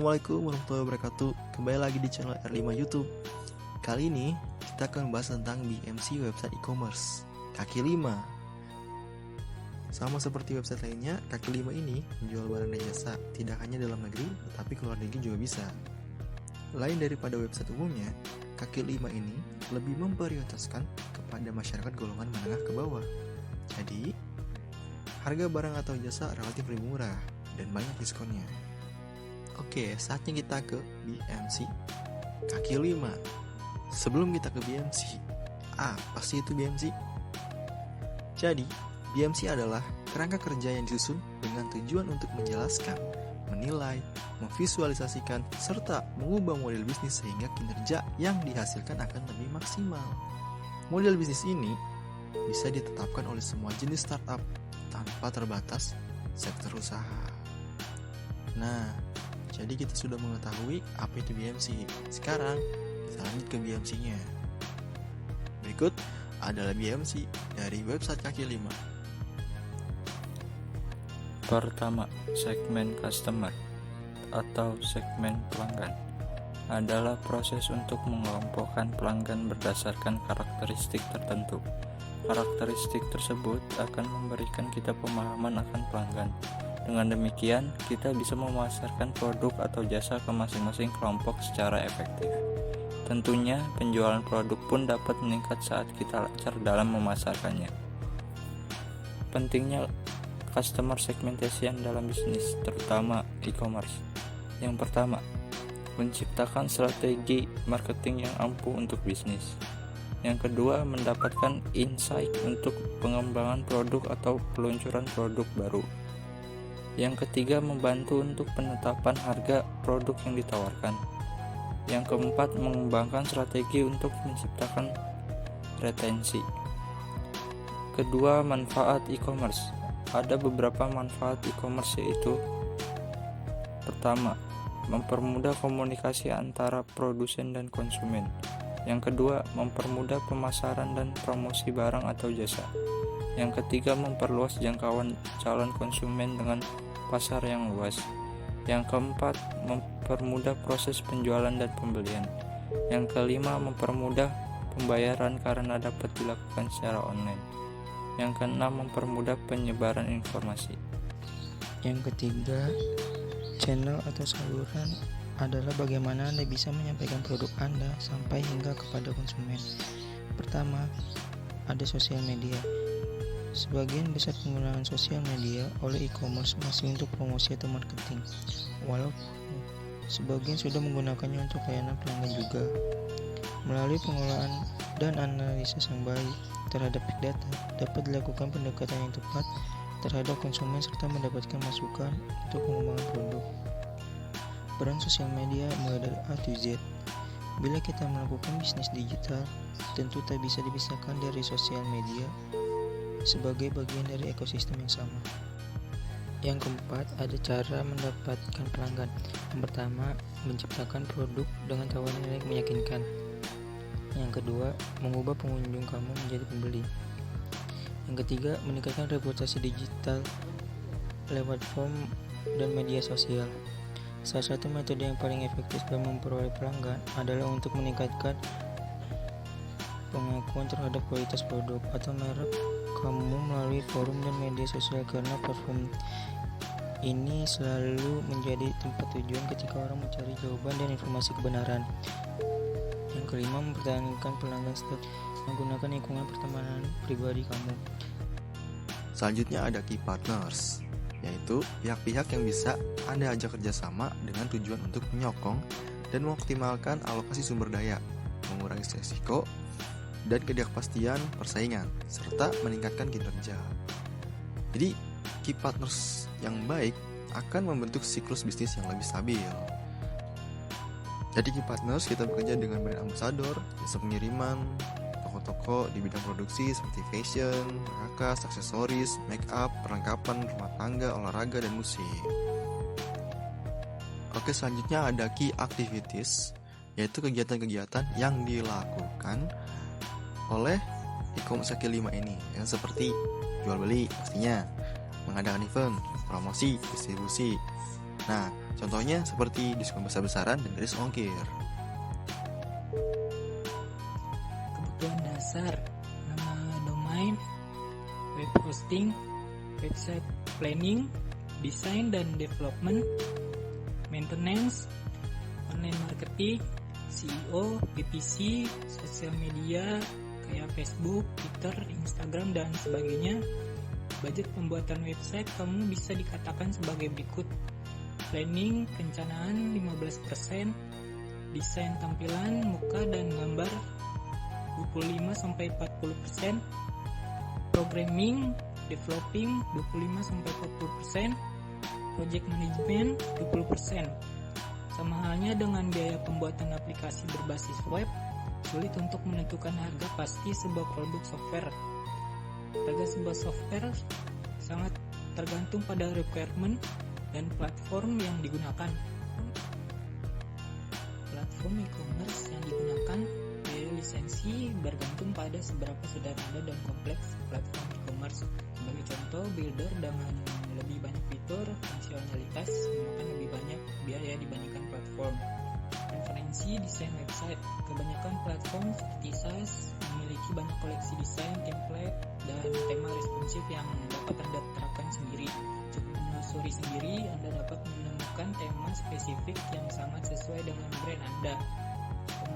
Assalamualaikum warahmatullahi wabarakatuh. Kembali lagi di channel R5 YouTube. Kali ini kita akan membahas tentang BMC website e-commerce kaki 5. Sama seperti website lainnya, kaki 5 ini menjual barang dan jasa tidak hanya dalam negeri, tetapi keluar negeri juga bisa. Lain daripada website umumnya, kaki 5 ini lebih memprioritaskan kepada masyarakat golongan menengah ke bawah. Jadi, harga barang atau jasa relatif lebih murah dan banyak diskonnya. Oke, saatnya kita ke BMC kaki 5. Sebelum kita ke BMC, apa sih itu BMC? Jadi, BMC adalah kerangka kerja yang disusun dengan tujuan untuk menjelaskan, menilai, memvisualisasikan, serta mengubah model bisnis sehingga kinerja yang dihasilkan akan lebih maksimal. Model bisnis ini bisa ditetapkan oleh semua jenis startup tanpa terbatas sektor usaha. Nah, jadi kita sudah mengetahui apa itu BMC. Sekarang kita lanjut ke BMC-nya. Berikut adalah BMC dari website kaki 5. Pertama, segmen customer atau segmen pelanggan adalah proses untuk mengelompokkan pelanggan berdasarkan karakteristik tertentu. Karakteristik tersebut akan memberikan kita pemahaman akan pelanggan. Dengan demikian, kita bisa memasarkan produk atau jasa ke masing-masing kelompok secara efektif. Tentunya, penjualan produk pun dapat meningkat saat kita lancar dalam memasarkannya. Pentingnya customer segmentation dalam bisnis, terutama e-commerce. Yang pertama, menciptakan strategi marketing yang ampuh untuk bisnis. Yang kedua, mendapatkan insight untuk pengembangan produk atau peluncuran produk baru. Yang ketiga, membantu untuk penetapan harga produk yang ditawarkan. Yang keempat, mengembangkan strategi untuk menciptakan retensi. Kedua, manfaat e-commerce. Ada beberapa manfaat e-commerce, yaitu: pertama, mempermudah komunikasi antara produsen dan konsumen. Yang kedua, mempermudah pemasaran dan promosi barang atau jasa. Yang ketiga, memperluas jangkauan calon konsumen dengan pasar yang luas. Yang keempat, mempermudah proses penjualan dan pembelian. Yang kelima, mempermudah pembayaran karena dapat dilakukan secara online. Yang keenam, mempermudah penyebaran informasi. Yang ketiga, channel atau saluran adalah bagaimana Anda bisa menyampaikan produk Anda sampai hingga kepada konsumen. Pertama, ada sosial media. Sebagian besar penggunaan sosial media oleh e-commerce masih untuk promosi atau marketing, walaupun sebagian sudah menggunakannya untuk layanan pelanggan juga. Melalui pengelolaan dan analisis yang baik terhadap big data, dapat dilakukan pendekatan yang tepat terhadap konsumen serta mendapatkan masukan untuk pengembangan produk. Peran sosial media mulai dari A to Z. Bila kita melakukan bisnis digital, tentu tak bisa dipisahkan dari sosial media sebagai bagian dari ekosistem yang sama. Yang keempat, ada cara mendapatkan pelanggan. Yang pertama, menciptakan produk dengan tawaran yang meyakinkan. Yang kedua, mengubah pengunjung kamu menjadi pembeli. Yang ketiga, meningkatkan reputasi digital lewat form dan media sosial. Salah satu metode yang paling efektif dalam memperoleh pelanggan adalah untuk meningkatkan pengakuan terhadap kualitas produk atau merek kamu melalui forum dan media sosial, karena platform ini selalu menjadi tempat tujuan ketika orang mencari jawaban dan informasi kebenaran. Yang kelima, mempertahankan pelanggan setelah menggunakan lingkungan pertemanan pribadi kamu. Selanjutnya ada key partners, yaitu pihak-pihak yang bisa Anda ajak kerjasama dengan tujuan untuk menyokong dan mengoptimalkan alokasi sumber daya, mengurangi risiko dan ketidakpastian persaingan, serta meningkatkan kinerja. Jadi, key partners yang baik akan membentuk siklus bisnis yang lebih stabil. Jadi, key partners kita bekerja dengan brand ambassador, jasa pengiriman, toko-toko di bidang produksi seperti fashion, perkakas, aksesoris, make up, perlengkapan rumah tangga, olahraga, dan musik. Oke, selanjutnya ada key activities, yaitu kegiatan-kegiatan yang dilakukan oleh e-commerce kaki 5 ini, yang seperti jual beli pastinya, mengadakan event, promosi, distribusi, Nah, contohnya seperti diskon besar-besaran dan gratis ongkir. Kebutuhan dasar: nama domain, web hosting, website planning, desain dan development, maintenance, online marketing, SEO, PPC, sosial media kayak Facebook, Twitter, Instagram, dan sebagainya. Budget pembuatan website kamu bisa dikatakan sebagai berikut: planning, perencanaan 15%, desain tampilan, muka dan gambar 25-40%, programming, developing 25-40%, project management 20%. Sama halnya dengan biaya pembuatan aplikasi berbasis web, sulit untuk menentukan harga pasti sebuah produk software. Harga sebuah software sangat tergantung pada requirement dan platform yang digunakan. Platform e-commerce yang digunakan, biaya lisensi bergantung pada seberapa sederhana dan kompleks platform e-commerce. Sebagai contoh, builder dengan lebih banyak fitur, fungsionalitas memakan lebih banyak biaya dibandingkan platform. Referensi desain website: kebanyakan platform seperti SaaS memiliki banyak koleksi desain, template, dan tema responsif yang dapat Anda terapkan sendiri. Cukup menelusuri sendiri, Anda dapat menemukan tema spesifik yang sangat sesuai dengan brand Anda.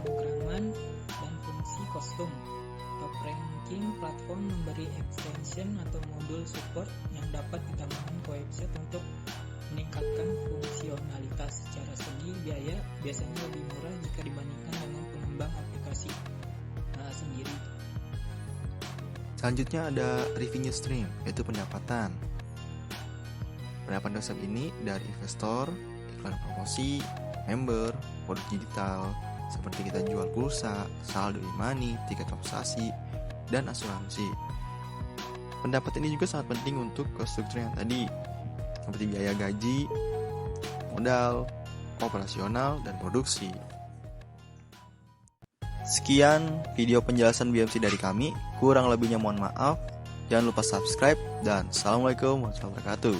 Pemrograman dan fungsi kostum: top ranking platform memberi extension atau modul support yang dapat ditambahkan ke website untuk meningkatkan fungsionalitas. Secara segi biaya biasanya lebih murah jika dibandingkan dengan pengembang aplikasi sendiri. Selanjutnya ada revenue stream, yaitu pendapatan. Pendapatan website ini dari investor, iklan promosi, member, produk digital, seperti kita jual pulsa, saldo e-money, tiket transaksi, dan asuransi. Pendapatan ini juga sangat penting untuk cost structure yang tadi, seperti biaya gaji, modal, operasional, dan produksi. Sekian video penjelasan BMC dari kami, kurang lebihnya mohon maaf. Jangan lupa subscribe dan assalamualaikum warahmatullahi wabarakatuh.